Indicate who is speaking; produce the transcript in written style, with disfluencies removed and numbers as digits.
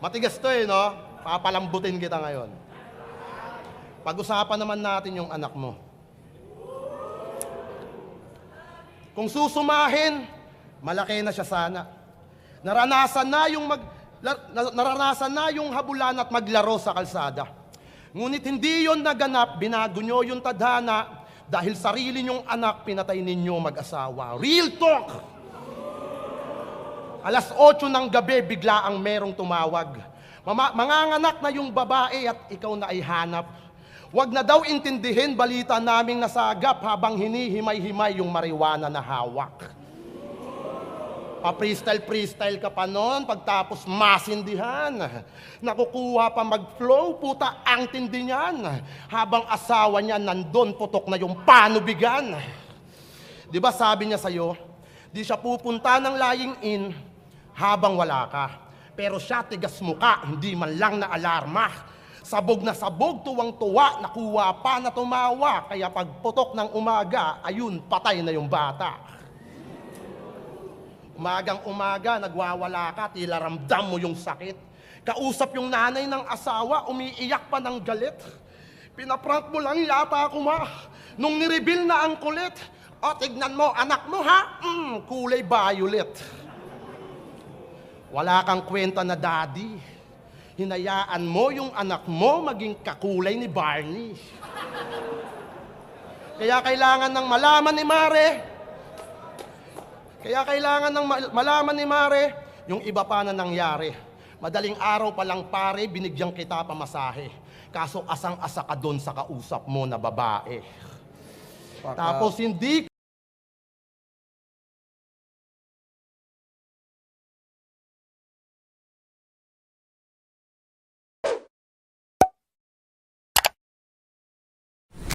Speaker 1: Matigas to no? Papalambutin kita ngayon. Pag-usapan naman natin yung anak mo. Kung susumahin, malaki na siya sana. Naranasan na yung habulan at maglaro sa kalsada. Ngunit hindi yon naganap, binago nyo yung tadhana dahil sarili nyong anak pinatay ninyo mag-asawa. Real talk! Alas 8 ng gabi, bigla ang merong tumawag. Manganganak na yung babae at ikaw na ay hanap. Wag na daw intindihin balita naming nasagap habang hinihimay-himay yung marijuana na hawak. Pa-freestyle ka pa noon, pagtapos masindihan. Nakukuha pa mag-flow, puta ang tindi niyan. Habang asawa niya nandun, putok na yung panubigan. Di ba sabi niya sa'yo, di siya pupunta ng lying in habang wala ka. Pero siya tigas muka, hindi man lang na alarma. Sabog na sabog, tuwang-tuwa, nakuha pa na tumawa. Kaya pagputok ng umaga, ayun, patay na yung bata. Umagang umaga, nagwawala ka, tila ramdam mo yung sakit. Kausap yung nanay ng asawa, umiiyak pa ng galit. Pinaprank mo lang yata ako ma, nung nireveal na ang kulit. O, tignan mo, anak mo ha? Kulay violet. Wala kang kwenta na daddy. Hinayaan mo yung anak mo maging kakulay ni Barney. Kaya kailangan ng malaman ni Mare, malaman ni Mare, yung iba pa na nangyari. Madaling araw pa lang pare, binigyan kita pamasahe. Kaso asang-asa ka doon sa kausap mo na babae. Tapos hindi